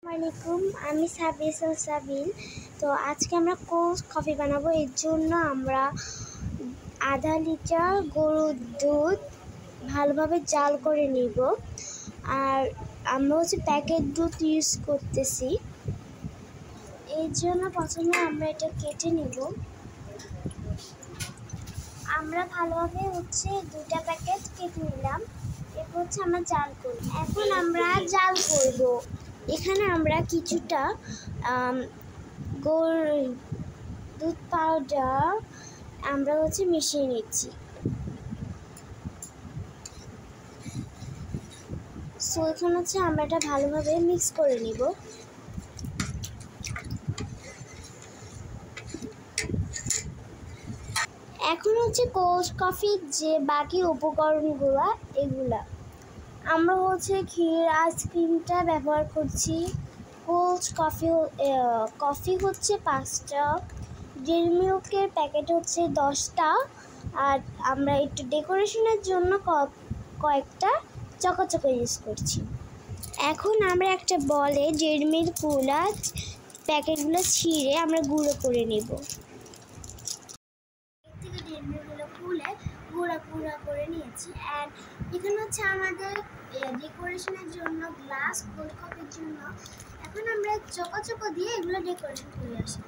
আসসালামাইকুম, আমি সাবিল। তো আজকে আমরা কোল্ড কফি বানাবো। এর জন্য আমরা আধা লিটার গরুর দুধ ভালোভাবে জাল করে নিব। আর আমরা প্যাকেট দুধ ইউজ করতেছি। এর জন্য প্রথমে আমরা এটা কেটে নিব। আমরা ভালোভাবে 2টা প্যাকেট কেটে নিলাম। এরপর আমরা জাল করব। এখন আমরা জাল করব। এখানে আমরা কিছুটা দুধ পাউডার আমরা মিশিয়ে নিচ্ছি। সো এখানে আমরা এটা ভালোভাবে মিক্স করে নিব। এখন কোল্ড কফির যে বাকি উপকরণগুলো এগুলা আমরা ক্ষীর আইসক্রিমটা ব্যবহার করছি। কোল্ড কফি 5টা, ডেইরি মিল্কের প্যাকেট 10টা, আর আমরা একটু ডেকোরেশনের জন্য কয়েকটা চকোচকো ইউজ করছি। এখন আমরা একটা বলে ডেইরি মিল্কগুলো প্যাকেটগুলো ছিঁড়ে আমরা গুঁড়ো করে নেব। গুঁড়া করে নিয়েছি। অ্যান্ড এখানে আমাদের ডেকোরেশনের জন্য গ্লাস কোল্ড কফির জন্য। এখন আমরা চকো দিয়ে এগুলো ডেকোরেশন করে আসি।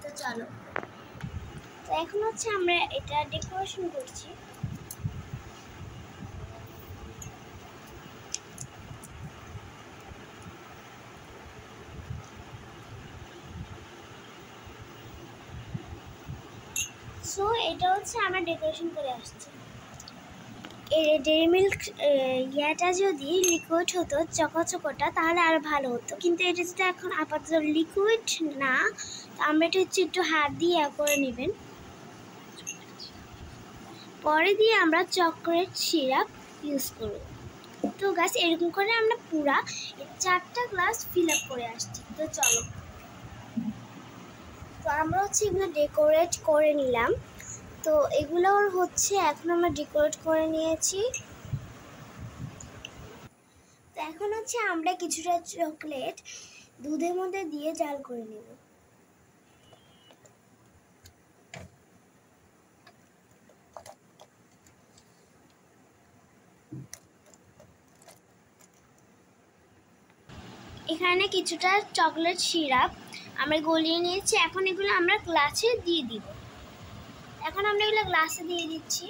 তো চলো, তো এখন আমরা এটা ডেকোরেশন করছি। সো এটা আমরা ডেকোরেশন করে আসছি। ডেইরি মিল্ক ইয়াটা যদি লিকুইড হতো, চকোচকোটা, তাহলে আরো ভালো হতো। কিন্তু এটা যদি এখন আপাতত লিকুইড না, তো আমরা এটা একটু হাত দিয়ে করে নেবেন। পরে দিয়ে আমরা চকলেট সিরাপ ইউজ করব। তো গাছ এরকম করে আমরা পুরা 4টা গ্লাস ফিল আপ করে আসছি। তো চলো, তো আমরা এগুলো ডেকোরেট করে নিলাম। তো এগুলো এখন আমরা ডেকোরেট করে নিয়েছি। তো এখন আমরা কিছুটা চকলেট দুধের মধ্যে দিয়ে জাল করে নেব। এখানে কিছুটা চকলেট সিরাপ আমরা গলিয়ে নিয়েছি। এখন এগুলো আমরা গ্লাসে দিয়ে দিব। এখন আমরা এগুলো গ্লাসে দিয়ে দিচ্ছি।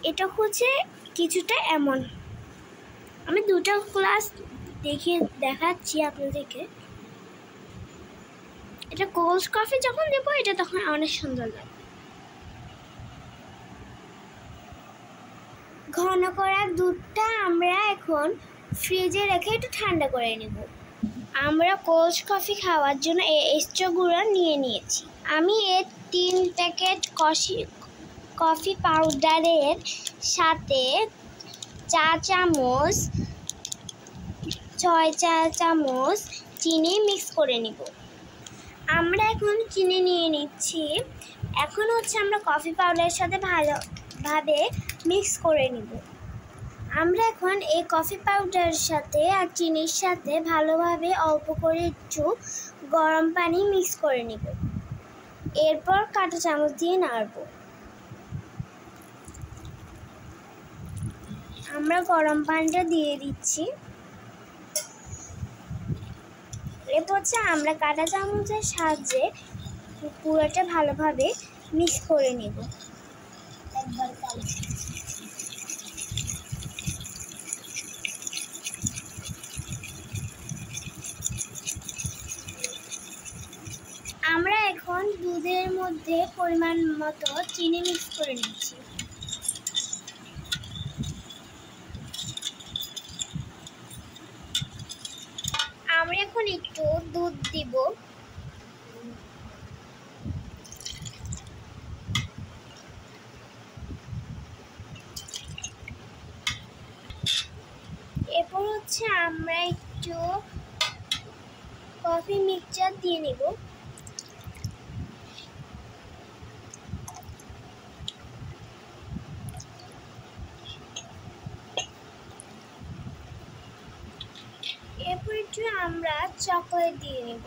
এটা কিছুটা এমন। আমি 2টা গ্লাস দেখাচ্ছি আপনাদেরকে। এটা কোল্ড কফি যখন দেবো, এটা তখন অনেক সুন্দর লাগবে। ঘন করা দুধটা আমরা এখন ফ্রিজে রেখে একটু ঠান্ডা করে নেব। আমরা কোল্ড কফি খাওয়ার জন্য এক্সট্রা গুঁড়ো নিয়ে নিয়েছি। আমি 3 প্যাকেট কফি পাউডারের সাথে 6 চা চামচ চিনি মিক্স করে নিব। আমরা এখন চিনি নিয়ে নিচ্ছি। এখন আমরা কফি পাউডারের সাথে ভালোভাবে মিক্স করে নিব। আমরা এখন এই কফি পাউডারের সাথে আর চিনির সাথে ভালোভাবে অল্প করে একটু গরম পানি মিক্স করে নিব। এরপর কাঁটা চামচ দিয়ে নাড়ব। আমরা গরম পানিটা দিয়ে দিচ্ছি। এরপর আমরা কাঁটা চামচের সাহায্যে পুরোটা ভালোভাবে মিক্স করে নেব। আমরা এখন দুধের মধ্যে পরিমাণ মতো চিনি মিক্স করে নিচ্ছি। এখন একটু দুধ দিব। এরপর হচ্ছে আমরা একটু কফি মিক্সচার দিয়ে নিব। এরপর একটু আমরা চকলেট দিয়ে নেব।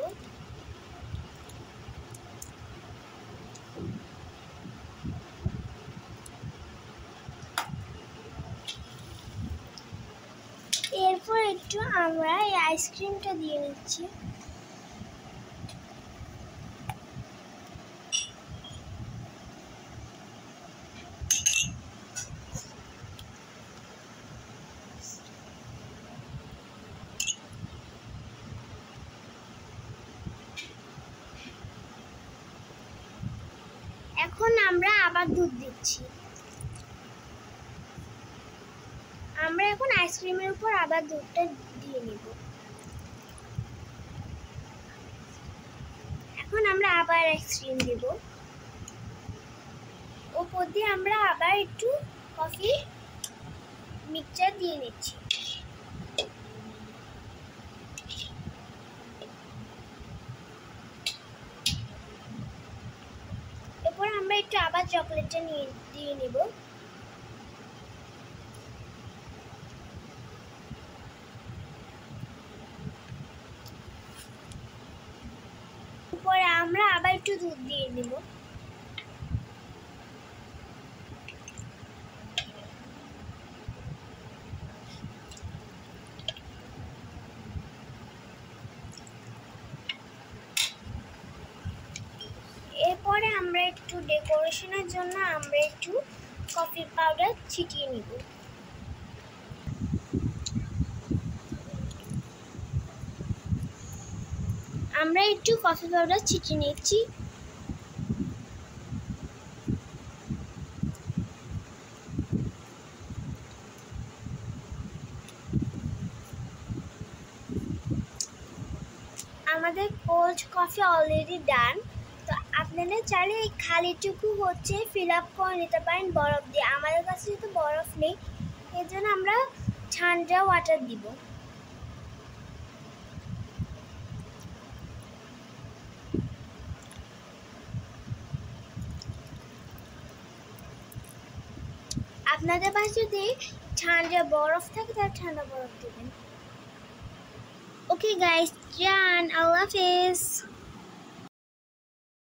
এরপর একটু আমরা এই আইসক্রিমটা দিয়ে নিচ্ছি। এখন আমরা আবার দুধ দিচ্ছি। আমরা এখন আইসক্রিমের উপর আবার দুধটা দিয়ে নিব। এখন আমরা আবার আইসক্রিম দেব। ওপর দিয়ে আমরা আবার একটু কফি মিক্সচার দিয়ে নিচ্ছি। এরপর আমরা একটু আবার চকলেটটা দিয়ে নিব। পরে আমরা আবার একটু দুধ দিয়ে দিব। এরপরে আমরা একটু ডেকোরেশনের জন্য আমরা একটু কফি পাউডার ছিটিয়ে নিব। আমরা একটু কফি পাউডার ছিটিয়ে নিচ্ছি। আমাদের কোল্ড কফি অলরেডি ডান। তো আপনারা চাইলে এই খালিটুকু হচ্ছে ফিল আপ করে নিতে পারেন বরফ দিয়ে। আমাদের কাছে যেহেতু বরফ নেই, এর জন্য আমরা ঠান্ডা ওয়াটার দিব। আপনাদের পাশে যদি ঠান্ডা বরফ থাকে তাহলে ঠান্ডা বরফ দেবেন। ওকে গাইস, জান, আল্লাহ হাফেজ।